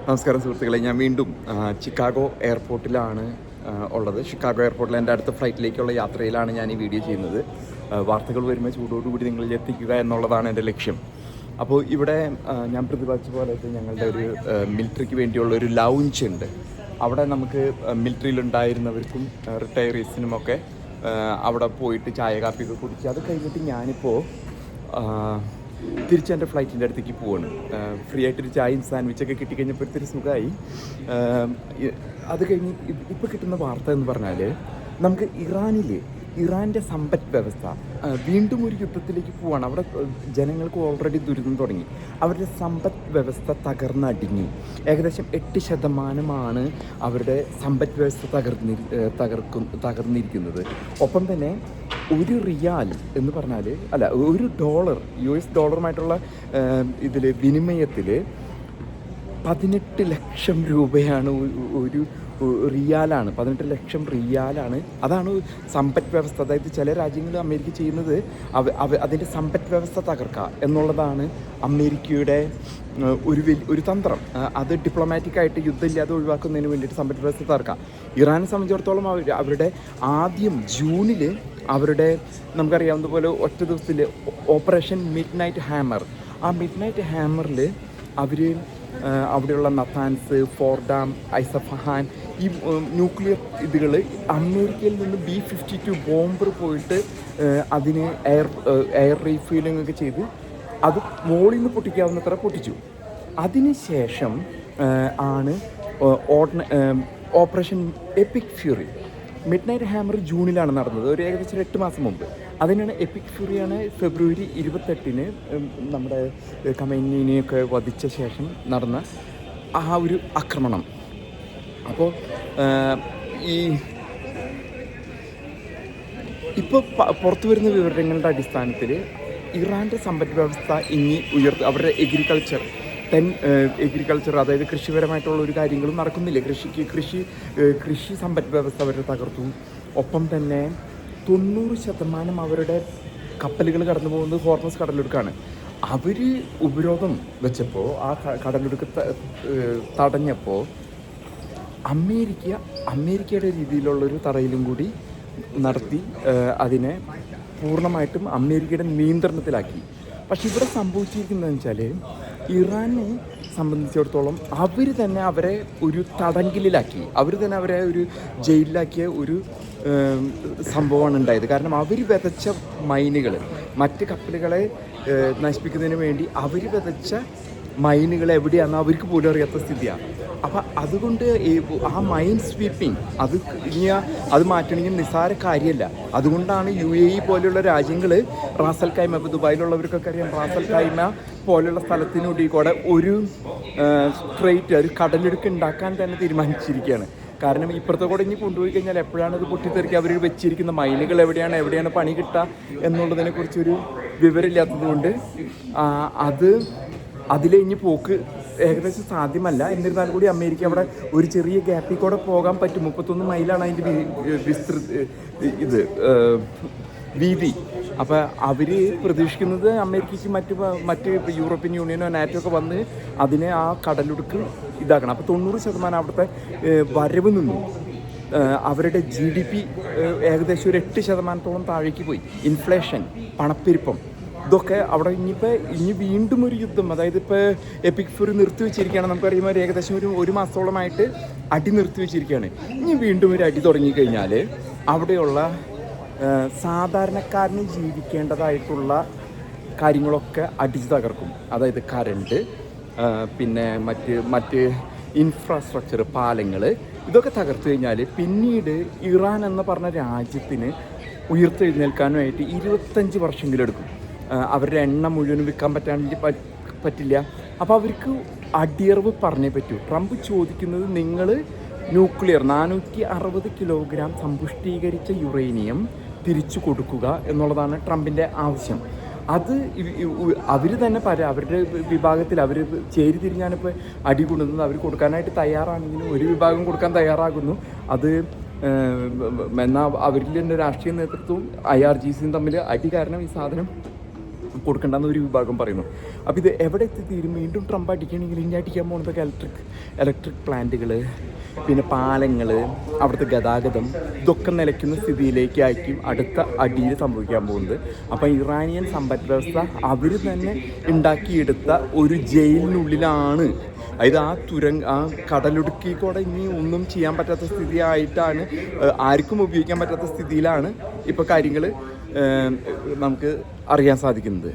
നമസ്കാരം സുഹൃത്തുക്കളെ, ഞാൻ വീണ്ടും ചിക്കാഗോ എയർപോർട്ടിലാണ് ഉള്ളത്. ചിക്കാഗോ എയർപോർട്ടിൽ എൻ്റെ അടുത്ത ഫ്ലൈറ്റിലേക്കുള്ള യാത്രയിലാണ് ഞാൻ ഈ വീഡിയോ ചെയ്യുന്നത്. വാർത്തകൾ വരുമ്പോൾ ചൂടോടുകൂടി നിങ്ങളിൽ എത്തിക്കുക എന്നുള്ളതാണ് എൻ്റെ ലക്ഷ്യം. അപ്പോൾ ഇവിടെ ഞാൻ പ്രതിപാദിച്ച പോലെ ഞങ്ങളുടെ ഒരു മിലിറ്ററിക്ക് വേണ്ടിയുള്ള ഒരു ലൗഞ്ച് ഉണ്ട്. അവിടെ നമുക്ക് മിലിറ്ററിയിലുണ്ടായിരുന്നവർക്കും റിട്ടയറീസിനുമൊക്കെ അവിടെ പോയിട്ട് ചായ കാപ്പിയൊക്കെ കുടിച്ച് അത് കഴിഞ്ഞിട്ട് ഞാനിപ്പോൾ തിരിച്ച് എൻ്റെ ഫ്ലൈറ്റിൻ്റെ അടുത്തേക്ക് പോവാണ്. ഫ്രീ ആയിട്ടൊരു ചായയും സാൻഡ്വിച്ചൊക്കെ കിട്ടിക്കഴിഞ്ഞപ്പോൾ ഒത്തിരി സുഖമായി. അത് കഴിഞ്ഞ് ഇപ്പോൾ കിട്ടുന്ന വാർത്ത എന്ന് പറഞ്ഞാൽ നമുക്ക് ഇറാൻ്റെ സമ്പദ് വ്യവസ്ഥ വീണ്ടും ഒരു യുദ്ധത്തിലേക്ക് പോവാണ്. അവിടെ ജനങ്ങൾക്ക് ഓൾറെഡി ദുരിതം തുടങ്ങി. അവരുടെ സമ്പദ് വ്യവസ്ഥ തകർന്നടിഞ്ഞു. ഏകദേശം 8% അവരുടെ സമ്പദ് വ്യവസ്ഥ തകർന്നിരിക്കുന്നത്. ഒപ്പം തന്നെ ഒരു റിയാൽ എന്ന് പറഞ്ഞാൽ ഒരു ഡോളർ, US ഡോളറുമായിട്ടുള്ള ഇതിൽ വിനിമയത്തിൽ 18 ലക്ഷം രൂപയാണ് ഒരു റിയാലാണ്. 18 ലക്ഷം റിയാലാണ്. അതാണ് സമ്പദ് വ്യവസ്ഥ. അതായത് ചില രാജ്യങ്ങൾ അമേരിക്ക ചെയ്യുന്നത് അതിൻ്റെ സമ്പദ് വ്യവസ്ഥ തകർക്കുക എന്നുള്ളതാണ് അമേരിക്കയുടെ ഒരു തന്ത്രം. അത് ഡിപ്ലോമാറ്റിക്കായിട്ട് യുദ്ധമില്ലാതെ ഒഴിവാക്കുന്നതിന് വേണ്ടിയിട്ട് സമ്പദ് വ്യവസ്ഥ തകർക്കുക. ഇറാനെ സംബന്ധിച്ചിടത്തോളം അവരുടെ ആദ്യം ജൂണിൽ അവരുടെ നമുക്കറിയാവുന്ന പോലെ ഒറ്റ ദിവസത്തിൽ ഓപ്പറേഷൻ മിഡ് നൈറ്റ് ഹാമർ, ആ മിഡ് നൈറ്റ് ഹാമറിൽ അവർ അവിടെയുള്ള നത്താൻസ്, ഫോർഡാം, ഐസഫഹാൻ ഈ ന്യൂക്ലിയർ ഇതുകൾ അമേരിക്കയിൽ നിന്ന് B-52 ബോംബർ പോയിട്ട് അതിന് എയർ റീഫ്യൂലിംഗ് ഒക്കെ ചെയ്ത് അത് മോളിൽ നിന്ന് പൊട്ടിക്കാവുന്നത്ര പൊട്ടിച്ചു. അതിനുശേഷം ആണ് operation epic fury. Midnight hammer ജൂണിലാണ് നടന്നത്, ഒരു ഏകദേശം 8 മാസം മുമ്പ്. അതിനാണ് എപ്പിക് ഫ്യൂറിയാണ് ഫെബ്രുവരി 28 നമ്മുടെ ഖമൈനിനെയൊക്കെ വധിച്ച ശേഷം നടന്ന ആ ഒരു ആക്രമണം. അപ്പോൾ ഇപ്പോൾ പുറത്തു വരുന്ന വിവരങ്ങളുടെ അടിസ്ഥാനത്തിൽ ഇറാൻ്റെ സമ്പദ് വ്യവസ്ഥ ഇനി അവരുടെ എഗ്രികൾച്ചർ അതായത് കൃഷിപരമായിട്ടുള്ള ഒരു കാര്യങ്ങളും നടക്കുന്നില്ല. കൃഷി സമ്പദ് വ്യവസ്ഥ അവർ തകർത്തു. ഒപ്പം തന്നെ 90% അവരുടെ കപ്പലുകൾ കടന്നു പോകുന്നത് ഹോർമസ് കടലിടുക്കാണ്. അവർ ഉപരോധം വെച്ചപ്പോൾ ആ കടലിടുക്ക് തടഞ്ഞപ്പോൾ അമേരിക്കയുടെ രീതിയിലുള്ളൊരു തടയിലും കൂടി നടത്തി അതിനെ പൂർണ്ണമായിട്ടും അമേരിക്കയുടെ നിയന്ത്രണത്തിലാക്കി. പക്ഷെ ഇവിടെ സംഭവിച്ചിരിക്കുന്നതെന്ന് വെച്ചാൽ ഇറാനെ സംബന്ധിച്ചിടത്തോളം അവർ തന്നെ അവരെ ഒരു തടങ്കലിലാക്കി, അവർ തന്നെ അവരെ ഒരു ജയിലിലാക്കിയ ഒരു സംഭവമാണ് ഉണ്ടായത്. കാരണം അവർ വിതച്ച മൈനുകൾ, മറ്റ് കപ്പലുകളെ നശിപ്പിക്കുന്നതിന് വേണ്ടി അവർ വിതച്ച മൈനുകൾ എവിടെയാണെന്ന് അവർക്ക് പോലും അറിയാത്ത സ്ഥിതിയാണ്. അപ്പം അതുകൊണ്ട് ആ മൈൻ സ്വീപ്പിംഗ് അത് മാറ്റണമെങ്കിൽ നിസ്സാര കാര്യമല്ല. അതുകൊണ്ടാണ് UAE പോലെയുള്ള രാജ്യങ്ങൾ റാസൽ ഖൈമ, ഇപ്പോൾ ദുബായിലുള്ളവർക്കൊക്കെ അറിയാം, റാസൽ ഖൈമ പോലെയുള്ള സ്ഥലത്തിനുള്ളിൽ കൂടെ ഒരു സ്ട്രെയിറ്റ് ഒരു കടലിടുക്ക് ഉണ്ടാക്കാൻ തന്നെ തീരുമാനിച്ചിരിക്കുകയാണ്. കാരണം ഇപ്പുറത്തെ കൂടെ ഇനി കൊണ്ടുപോയി കഴിഞ്ഞാൽ എപ്പോഴാണ് ഇത് പൊട്ടിത്തെറിക്കുക, അവർ വെച്ചിരിക്കുന്ന മൈനുകൾ എവിടെയാണ് പണി കിട്ടുക എന്നുള്ളതിനെക്കുറിച്ചൊരു വിവരമില്ലാത്തത് കൊണ്ട് അതിലെ ഇനി പോക്ക് ഏകദേശം സാധ്യമല്ല. എന്നിരുന്നാൽ കൂടി അമേരിക്ക അവിടെ ഒരു ചെറിയ ഗ്യാപ്പിൽ കൂടെ പോകാൻ പറ്റും. 31 മൈലാണ് അതിൻ്റെ വീതി. അപ്പോൾ അവർ പ്രതീക്ഷിക്കുന്നത് അമേരിക്കയ്ക്ക് മറ്റ് യൂറോപ്യൻ യൂണിയനോ നാറ്റോ ഒക്കെ വന്ന് അതിനെ ആ കടലിടുക്ക് ഇതാക്കണം. അപ്പോൾ 90% അവിടുത്തെ വരവ് നിന്നു. അവരുടെ GDP ഏകദേശം ഒരു 8% താഴേക്ക് പോയി. ഇൻഫ്ലേഷൻ, പണപ്പെരുപ്പം, ഇതൊക്കെ അവിടെ ഇനി വീണ്ടും ഒരു യുദ്ധം. അതായത് ഇപ്പോൾ എപ്പിക് ഫ്യൂറി നിർത്തി വെച്ചിരിക്കുകയാണ്. നമുക്കറിയുമ്പോൾ ഏകദേശം ഒരു മാസത്തോളമായിട്ട് അടി നിർത്തി വെച്ചിരിക്കുകയാണ്. ഇനി വീണ്ടും ഒരു അടി തുടങ്ങിക്കഴിഞ്ഞാൽ അവിടെയുള്ള സാധാരണക്കാരന് ജീവിക്കേണ്ടതായിട്ടുള്ള കാര്യങ്ങളൊക്കെ അടിച്ചു തകർക്കും. അതായത് കറണ്ട്, പിന്നെ മറ്റ് ഇൻഫ്രാസ്ട്രക്ചർ, പാലങ്ങൾ, ഇതൊക്കെ തകർത്തു കഴിഞ്ഞാൽ പിന്നീട് ഇറാൻ എന്ന് പറഞ്ഞ രാജ്യത്തിന് ഉയർത്തെഴുന്നേൽക്കാനുമായിട്ട് 25 വർഷമെങ്കിലും എടുക്കും. അവരുടെ എണ്ണ മുഴുവനും വിൽക്കാൻ പറ്റില്ല. അപ്പോൾ അവർക്ക് അടിയറവ് പറഞ്ഞേ പറ്റൂ. ട്രംപ് ചോദിക്കുന്നത് നിങ്ങൾ ന്യൂക്ലിയർ 460 കിലോഗ്രാം സമ്പുഷ്ടീകരിച്ച യുറേനിയം തിരിച്ചു കൊടുക്കുക എന്നുള്ളതാണ് ട്രംപിൻ്റെ ആവശ്യം. അത് അവർ തന്നെ അവരുടെ വിഭാഗത്തിൽ അവർ ചേരിതിരിഞ്ഞാണിപ്പോൾ അടി കൊണ്ടുവന്നത്. അവർ കൊടുക്കാനായിട്ട് തയ്യാറാണെങ്കിലും ഒരു വിഭാഗം കൊടുക്കാൻ തയ്യാറാകുന്നു. അത് എന്നാൽ അവരിൽ തന്നെ രാഷ്ട്രീയ നേതൃത്വവും IRGCയും തമ്മിൽ അടി കാരണം ഈ സാധനം കൊടുക്കേണ്ടെന്ന് ഒരു വിഭാഗം പറയുന്നു. അപ്പോൾ ഇത് എവിടെ എത്തിത്തീരും? വീണ്ടും ട്രംപ് അടിക്കുകയാണെങ്കിൽ ഇനി അടിക്കാൻ പോകുന്നതൊക്കെ ഇലക്ട്രിക് പ്ലാന്റുകൾ, പിന്നെ പാലങ്ങൾ, അവിടുത്തെ ഗതാഗതം, ഇതൊക്കെ നിലയ്ക്കുന്ന സ്ഥിതിയിലേക്കായിരിക്കും അടുത്ത അടിയിൽ സംഭവിക്കാൻ പോകുന്നത്. അപ്പോൾ ഇറാനിയൻ സമ്പദ് വ്യവസ്ഥ അവർ തന്നെ ഉണ്ടാക്കിയെടുത്ത ഒരു ജയിലിനുള്ളിലാണ്. അതായത് ആ കടലിടുക്കി കൂടെ ഇനി ഒന്നും ചെയ്യാൻ പറ്റാത്ത സ്ഥിതിയായിട്ടാണ്, ആർക്കും ഉപയോഗിക്കാൻ പറ്റാത്ത സ്ഥിതിയിലാണ് ഇപ്പോൾ കാര്യങ്ങൾ നമുക്ക് അറിയാൻ സാധിക്കുന്നത്.